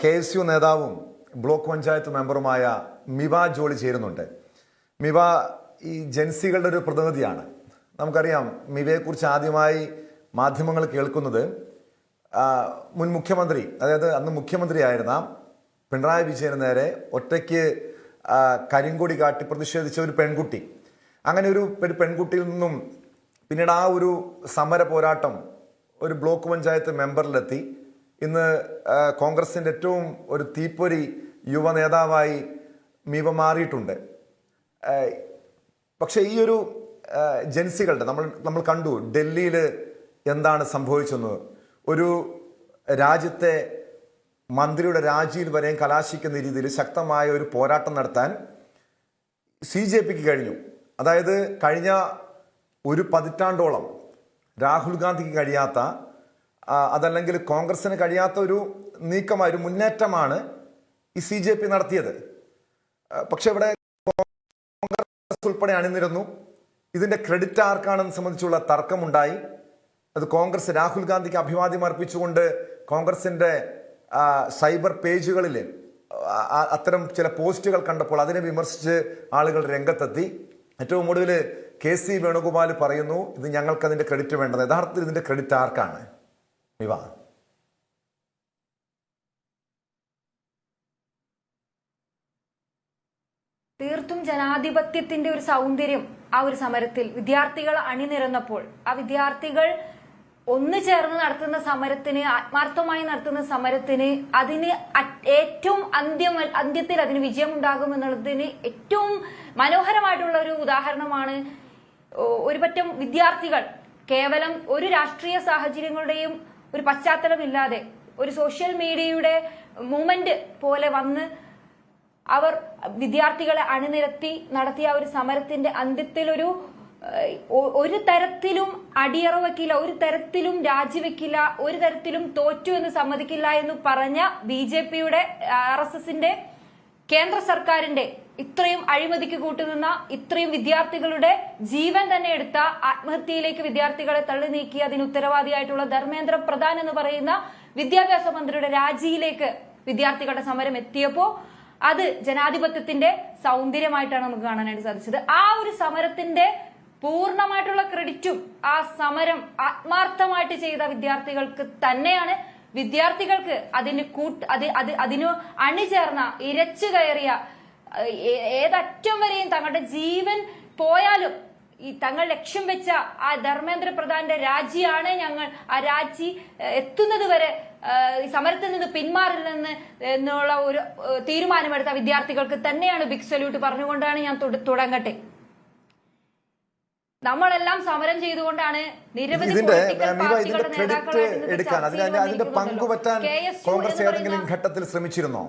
KSU നേതാവും block panchayat മെമ്പറുമായ മിവ Jolly ചേരുന്നുണ്ട്. മിവ ഈ ജൻസികളുടെ ഒരു പ്രതിനിധിയാണ്. നമുക്കറിയാം മിവയെക്കുറിച്ച് ആദ്യമായി മാധ്യമങ്ങൾ കേൾക്കുന്നത് മുൻ മുഖ്യമന്ത്രി, അതായത് അന്ന് മുഖ്യമന്ത്രിയായിരുന്ന പിണറായി വിജയന് നേരെ ഒറ്റയ്ക്ക് കരിങ്കൊടി കാട്ടി പ്രതിഷേധിച്ച ഒരു പെൺകുട്ടി, അങ്ങനെ ഒരു പെൺകുട്ടിയിൽ നിന്നും പിന്നീട് ആ ഒരു സമര പോരാട്ടം ഒരു ബ്ലോക്ക് പഞ്ചായത്ത് മെമ്പറിലെത്തി ഇന്ന് കോൺഗ്രസിന്റെ ഏറ്റവും ഒരു തീപ്പൊരി യുവ നേതാവായി മിവ മാറിയിട്ടുണ്ട്. പക്ഷെ ഈ ഒരു ജൻസികളുടെ നമ്മൾ കണ്ടു ഡൽഹിയിൽ എന്താണ് സംഭവിച്ചെന്ന്. ഒരു രാജ്യത്തെ മന്ത്രിയുടെ രാജിയിൽ വരെയും കലാശിക്കുന്ന രീതിയിൽ ശക്തമായ ഒരു പോരാട്ടം നടത്താൻ CJPക്ക് കഴിഞ്ഞു. അതായത് കഴിഞ്ഞ ഒരു പതിറ്റാണ്ടോളം രാഹുൽ ഗാന്ധിക്ക് കഴിയാത്ത, അതല്ലെങ്കിൽ കോൺഗ്രസിന് കഴിയാത്ത ഒരു നീക്കമായ ഒരു മുന്നേറ്റമാണ് ഈ CJP നടത്തിയത്. പക്ഷെ ഇവിടെ കോൺഗ്രസ് ഉൾപ്പെടെ അണിനിരന്നു. ഇതിന്റെ ക്രെഡിറ്റ് ആർക്കാണെന്ന് സംബന്ധിച്ചുള്ള തർക്കമുണ്ടായി. അത് കോൺഗ്രസ് രാഹുൽ ഗാന്ധിക്ക് അഭിവാദ്യം അർപ്പിച്ചുകൊണ്ട് കോൺഗ്രസിന്റെ സൈബർ പേജുകളിൽ അത്തരം ചില പോസ്റ്റുകൾ കണ്ടപ്പോൾ അതിനെ വിമർശിച്ച് ആളുകൾ രംഗത്തെത്തി. ഏറ്റവും ഒടുവിൽ KC വേണുഗോപാൽ പറയുന്നു, ഇത് ഞങ്ങൾക്ക് അതിന്റെ ക്രെഡിറ്റ് വേണ്ടത്. യഥാർത്ഥത്തിൽ ഇതിന്റെ ക്രെഡിറ്റ് ആർക്കാണ്? മിവ, തീർത്തും ജനാധിപത്യത്തിന്റെ ഒരു സൗന്ദര്യം ആ ഒരു സമരത്തിൽ വിദ്യാർത്ഥികൾ അണിനിരന്നപ്പോൾ, ആ വിദ്യാർത്ഥികൾ ഒന്നു ചേർന്ന് നടത്തുന്ന സമരത്തിന്, ആത്മാർത്ഥമായി നടത്തുന്ന സമരത്തിന്, അതിന് ഏറ്റവും അന്ത്യത്തിൽ അതിന് വിജയമുണ്ടാകും എന്നുള്ളതിന് ഏറ്റവും മനോഹരമായിട്ടുള്ള ഒരു ഉദാഹരണമാണ് ഒരുപറ്റം വിദ്യാർത്ഥികൾ കേവലം ഒരു രാഷ്ട്രീയ സാഹചര്യങ്ങളുടെയും ഒരു പശ്ചാത്തലമില്ലാതെ ഒരു സോഷ്യൽ മീഡിയയുടെ മൂവ്മെന്റ് പോലെ വന്ന് അവർ വിദ്യാർത്ഥികളെ അണിനിരത്തി നടത്തിയ ഒരു സമരത്തിന്റെ അന്ത്യത്തിൽ ഒരു തരത്തിലും അടിയറ വയ്ക്കില്ല, ഒരു തരത്തിലും രാജിവെക്കില്ല, ഒരു തരത്തിലും തോറ്റു എന്ന് സമ്മതിക്കില്ല എന്ന് പറഞ്ഞ BJPയുടെ RSSന്റെ കേന്ദ്ര സർക്കാരിന്റെ ഇത്രയും അഴിമതിക്ക് കൂട്ടുനിന്ന, ഇത്രയും വിദ്യാർത്ഥികളുടെ ജീവൻ തന്നെ എടുത്ത, ആത്മഹത്യയിലേക്ക് വിദ്യാർത്ഥികളെ തള്ളി നീക്കി അതിന് ഉത്തരവാദിയായിട്ടുള്ള ധർമ്മേന്ദ്ര പ്രധാൻ എന്ന് പറയുന്ന വിദ്യാഭ്യാസ മന്ത്രിയുടെ രാജിയിലേക്ക് വിദ്യാർത്ഥികളുടെ സമരം എത്തിയപ്പോ അത് ജനാധിപത്യത്തിന്റെ സൗന്ദര്യമായിട്ടാണ് നമുക്ക് കാണാനായിട്ട് സാധിച്ചത്. ആ ഒരു സമരത്തിന്റെ പൂർണ്ണമായിട്ടുള്ള ക്രെഡിറ്റും ആ സമരം ആത്മാർത്ഥമായിട്ട് ചെയ്ത വിദ്യാർത്ഥികൾക്ക് തന്നെയാണ്. വിദ്യാർത്ഥികൾക്ക് അതിനു അണിചേർന്ന, ഇരച്ചു കയറിയ, ഏതറ്റം വരെയും തങ്ങളുടെ ജീവൻ പോയാലും ഈ തങ്ങൾ ലക്ഷ്യം വെച്ച ആ ധർമ്മേന്ദ്ര പ്രധാന്റെ രാജിയാണ് ഞങ്ങൾ, ആ രാജി എത്തുന്നത് വരെ ഈ സമരത്തിൽ നിന്ന് പിന്മാറില്ലെന്ന് എന്നുള്ള ഒരു തീരുമാനമെടുത്ത വിദ്യാർത്ഥികൾക്ക് തന്നെയാണ് ബിഗ് സല്യൂട്ട് പറഞ്ഞുകൊണ്ടാണ് ഞാൻ തുടങ്ങട്ടെ. നമ്മളെല്ലാം സമരം ചെയ്തുകൊണ്ടാണ് നിരവധി അതിന്റെ പങ്കുപറ്റാൻ കോൺഗ്രസ് ഏതെങ്കിലും ഘട്ടത്തിൽ ശ്രമിച്ചിരുന്നോ?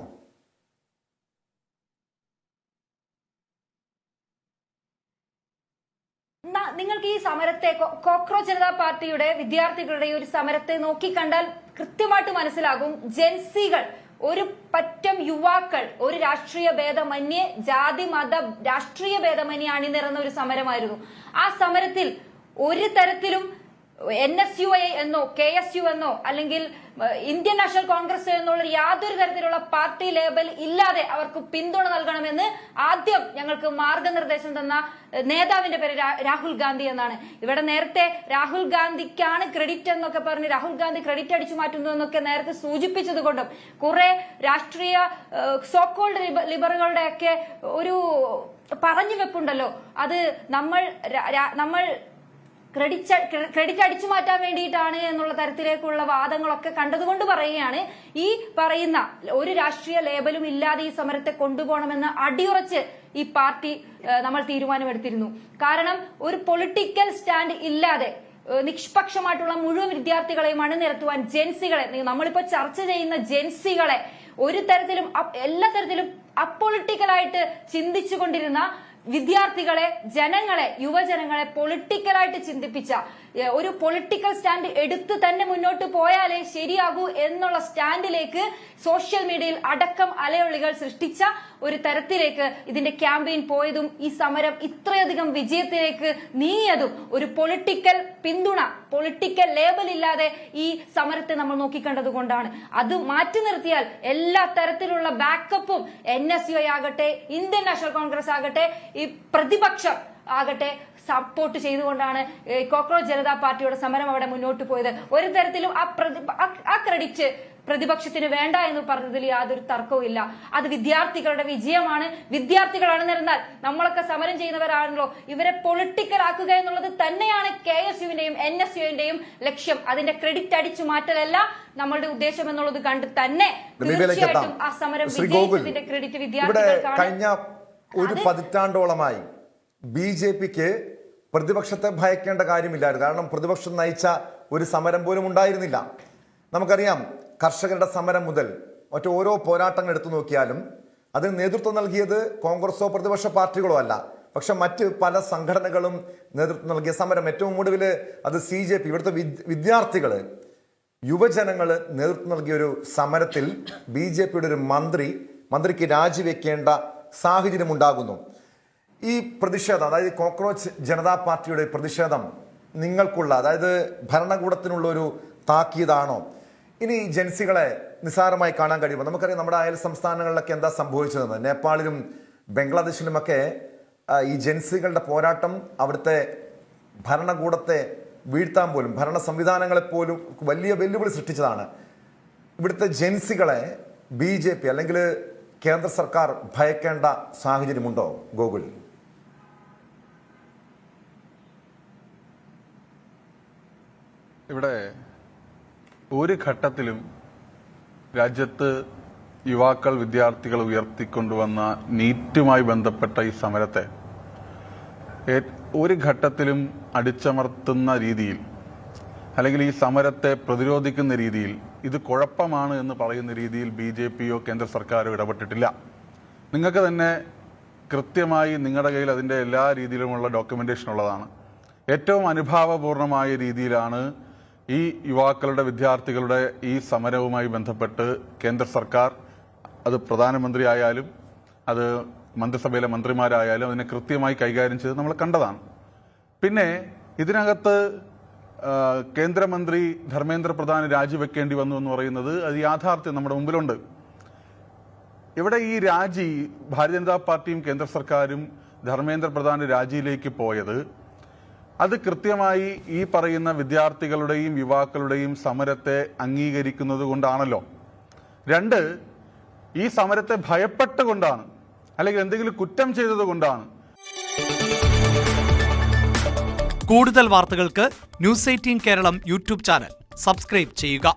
നിങ്ങൾക്ക് ഈ സമരത്തെ, കോക്രോച്ച് ജനതാ പാർട്ടിയുടെ വിദ്യാർത്ഥികളുടെ ഈ ഒരു സമരത്തെ നോക്കിക്കണ്ടാൽ കൃത്യമായിട്ട് മനസ്സിലാകും. ജൻസികൾ, ഒരു പറ്റം യുവാക്കൾ ഒരു രാഷ്ട്രീയ ഭേദമന്യേ, ജാതി മത രാഷ്ട്രീയ ഭേദമന്യേ അണിനിരന്ന ഒരു സമരമായിരുന്നു. ആ സമരത്തിൽ ഒരു തരത്തിലും NSUI എന്നോ KSU എന്നോ അല്ലെങ്കിൽ ഇന്ത്യൻ നാഷണൽ കോൺഗ്രസ് എന്നുള്ള യാതൊരു തരത്തിലുള്ള പാർട്ടി ലേബൽ ഇല്ലാതെ അവർക്ക് പിന്തുണ നൽകണമെന്ന് ആദ്യം ഞങ്ങൾക്ക് മാർഗനിർദ്ദേശം തന്ന നേതാവിന്റെ പേര് രാഹുൽ ഗാന്ധി എന്നാണ്. ഇവിടെ നേരത്തെ രാഹുൽ ഗാന്ധിക്കാണ് ക്രെഡിറ്റ് എന്നൊക്കെ പറഞ്ഞ് രാഹുൽ ഗാന്ധി ക്രെഡിറ്റ് അടിച്ചു മാറ്റുന്നു എന്നൊക്കെ നേരത്തെ സൂചിപ്പിച്ചത് കൊണ്ടും കുറെ രാഷ്ട്രീയ സോക്കോൾഡ് ലിബറുകളുടെ ഒക്കെ ഒരു പറഞ്ഞു വെപ്പുണ്ടല്ലോ, അത് നമ്മൾ ക്രെഡിറ്റ് അടിച്ചു മാറ്റാൻ വേണ്ടിയിട്ടാണ് എന്നുള്ള തരത്തിലേക്കുള്ള വാദങ്ങളൊക്കെ കണ്ടതുകൊണ്ട് പറയുകയാണ്, ഈ പറയുന്ന ഒരു രാഷ്ട്രീയ ലേബലും ഇല്ലാതെ ഈ സമരത്തെ കൊണ്ടുപോകണമെന്ന് അടിയുറച്ച് ഈ പാർട്ടി നമ്മൾ തീരുമാനമെടുത്തിരുന്നു. കാരണം ഒരു പൊളിറ്റിക്കൽ സ്റ്റാൻഡ് ഇല്ലാതെ നിഷ്പക്ഷമായിട്ടുള്ള മുഴുവൻ വിദ്യാർത്ഥികളെയും അണിനിരത്തുവാൻ ജൻസികളെ, നമ്മളിപ്പോ ചർച്ച ചെയ്യുന്ന ജൻസികളെ ഒരു തരത്തിലും എല്ലാ തരത്തിലും അപ്പൊളിറ്റിക്കലായിട്ട് ചിന്തിച്ചുകൊണ്ടിരുന്ന വിദ്യാർത്ഥികളെ, ജനങ്ങളെ, യുവജനങ്ങളെ പൊളിറ്റിക്കലായിട്ട് ചിന്തിപ്പിച്ച, ഒരു പൊളിറ്റിക്കൽ സ്റ്റാൻഡ് എടുത്ത് തന്നെ മുന്നോട്ട് പോയാലേ ശരിയാകൂ എന്നുള്ള സ്റ്റാൻഡിലേക്ക് സോഷ്യൽ മീഡിയയിൽ അടക്കം അലയൊളികൾ സൃഷ്ടിച്ച ഒരു തരത്തിലേക്ക് ഇതിന്റെ ക്യാമ്പയിൻ പോയതും ഈ സമരം ഇത്രയധികം വിജയത്തിലേക്ക് നീങ്ങിയതും ഒരു പൊളിറ്റിക്കൽ പിന്തുണ, പൊളിറ്റിക്കൽ ലേബൽ ഇല്ലാതെ ഈ സമരത്തെ നമ്മൾ നോക്കിക്കണ്ടത് കൊണ്ടാണ്. അത് മാറ്റി നിർത്തിയാൽ എല്ലാ തരത്തിലുള്ള ബാക്കപ്പും NSU ആകട്ടെ, ഇന്ത്യൻ നാഷണൽ കോൺഗ്രസ് ആകട്ടെ, ഈ പ്രതിപക്ഷം ആകട്ടെ സപ്പോർട്ട് ചെയ്തുകൊണ്ടാണ് കോക്രോച്ച് ജനതാ പാർട്ടിയുടെ സമരം അവിടെ മുന്നോട്ട് പോയത്. ഒരു തരത്തിലും ആ ക്രെഡിറ്റ് പ്രതിപക്ഷത്തിന് വേണ്ട എന്ന് പറഞ്ഞതിൽ യാതൊരു തർക്കവും ഇല്ല. അത് വിദ്യാർത്ഥികളുടെ വിജയമാണ്. വിദ്യാർത്ഥികൾ അണിനിരന്നാൽ നമ്മളൊക്കെ സമരം ചെയ്യുന്നവരാണല്ലോ, ഇവരെ പൊളിറ്റിക്കൽ ആക്കുക എന്നുള്ളത് തന്നെയാണ് KSUവിന്റെയും NSUവിന്റെയും ലക്ഷ്യം. അതിന്റെ ക്രെഡിറ്റ് അടിച്ചു മാറ്റലല്ല നമ്മളുടെ ഉദ്ദേശം എന്നുള്ളത് കണ്ട് തന്നെ തീർച്ചയായിട്ടും ആ സമരം വിജയിച്ചതിന്റെ ക്രെഡിറ്റ് വിദ്യാർത്ഥികൾക്കാണ്. കഴിഞ്ഞ ഒരു പതിറ്റാണ്ടോളമായി BJPക്ക് പ്രതിപക്ഷത്തെ ഭയക്കേണ്ട കാര്യമില്ലായിരുന്നു. കാരണം പ്രതിപക്ഷം നയിച്ച ഒരു സമരം പോലും ഉണ്ടായിരുന്നില്ല. നമുക്കറിയാം, കർഷകരുടെ സമരം മുതൽ ഓരോ പോരാട്ടങ്ങൾ എടുത്തു നോക്കിയാലും അതിന് നേതൃത്വം നൽകിയത് കോൺഗ്രസോ പ്രതിപക്ഷ പാർട്ടികളോ അല്ല, പക്ഷെ മറ്റ് പല സംഘടനകളും നേതൃത്വം നൽകിയ സമരം. ഏറ്റവും ഒടുവിൽ അത് CJP, ഇവിടുത്തെ വിദ്യാർത്ഥികള്, യുവജനങ്ങള് നേതൃത്വം നൽകിയ ഒരു സമരത്തിൽ BJPയുടെ ഒരു മന്ത്രിക്ക് രാജിവെക്കേണ്ട സാഹചര്യം ഉണ്ടാകുന്നു. ഈ പ്രതിഷേധം, അതായത് കോക്രോച്ച് ജനതാ പാർട്ടിയുടെ പ്രതിഷേധം നിങ്ങൾക്കുള്ള, അതായത് ഭരണകൂടത്തിനുള്ള ഒരു താക്കീതാണോ? ഇനി ജൻസികളെ നിസ്സാരമായി കാണാൻ കഴിയുമോ? നമുക്കറിയാം നമ്മുടെ അയൽ സംസ്ഥാനങ്ങളിലൊക്കെ എന്താ സംഭവിച്ചതെന്ന്. നേപ്പാളിലും ബംഗ്ലാദേശിലുമൊക്കെ ഈ ജൻസികളുടെ പോരാട്ടം അവിടുത്തെ ഭരണകൂടത്തെ വീഴ്ത്താൻ പോലും, ഭരണ സംവിധാനങ്ങളെ പോലും വലിയ വെല്ലുവിളി സൃഷ്ടിച്ചതാണ്. ഇവിടുത്തെ ജൻസികളെ BJP അല്ലെങ്കിൽ കേന്ദ്ര സർക്കാർ ഭയക്കേണ്ട സാഹചര്യമുണ്ടോ ഗോകുൽ? ഇവിടെ ഒരു ഘട്ടത്തിലും രാജ്യത്ത് യുവാക്കൾ, വിദ്യാർത്ഥികൾ ഉയർത്തിക്കൊണ്ടുവന്ന നീറ്റുമായി ബന്ധപ്പെട്ട ഈ സമരത്തെ ഒരു ഘട്ടത്തിലും അടിച്ചമർത്തുന്ന രീതിയിൽ, അല്ലെങ്കിൽ ഈ സമരത്തെ പ്രതിരോധിക്കുന്ന രീതിയിൽ, ഇത് കുഴപ്പമാണ് എന്ന് പറയുന്ന രീതിയിൽ BJPയോ കേന്ദ്ര സർക്കാരോ ഇടപെട്ടിട്ടില്ല. നിങ്ങൾക്ക് തന്നെ കൃത്യമായി നിങ്ങളുടെ കയ്യിൽ അതിൻ്റെ എല്ലാ രീതിയിലുമുള്ള ഡോക്യുമെന്റേഷൻ ഉള്ളതാണ്. ഏറ്റവും അനുഭാവപൂർണമായ രീതിയിലാണ് ഈ യുവാക്കളുടെ, വിദ്യാർത്ഥികളുടെ ഈ സമരവുമായി ബന്ധപ്പെട്ട് കേന്ദ്ര സർക്കാർ, അത് പ്രധാനമന്ത്രി ആയാലും അത് മന്ത്രിസഭയിലെ മന്ത്രിമാരായാലും അതിനെ കൃത്യമായി കൈകാര്യം ചെയ്ത് നമ്മൾ കണ്ടതാണ്. പിന്നെ ഇതിനകത്ത് കേന്ദ്രമന്ത്രി ധർമ്മേന്ദ്ര പ്രധാൻ രാജിവെക്കേണ്ടി വന്നു എന്ന് പറയുന്നത് അത് യാഥാർത്ഥ്യം നമ്മുടെ മുമ്പിലുണ്ട്. ഇവിടെ ഈ രാജി ഭാരതീയ ജനതാ പാർട്ടിയും കേന്ദ്ര സർക്കാരും ധർമ്മേന്ദ്ര പ്രധാന്റെ രാജിയിലേക്ക് പോയത് അത് കൃത്യമായി ഈ പറയുന്ന വിദ്യാർത്ഥികളുടെയും യുവാക്കളുടെയും സമരത്തെ അംഗീകരിക്കുന്നത് കൊണ്ടാണല്ലോ. രണ്ട്, ഈ സമരത്തെ ഭയപ്പെട്ടുകൊണ്ടാണ്, അല്ലെങ്കിൽ എന്തെങ്കിലും കുറ്റം ചെയ്തത് കൊണ്ടാണ്. കൂടുതൽ വാർത്തകൾക്ക് News 18 Keralam YouTube channel subscribe ചെയ്യുക.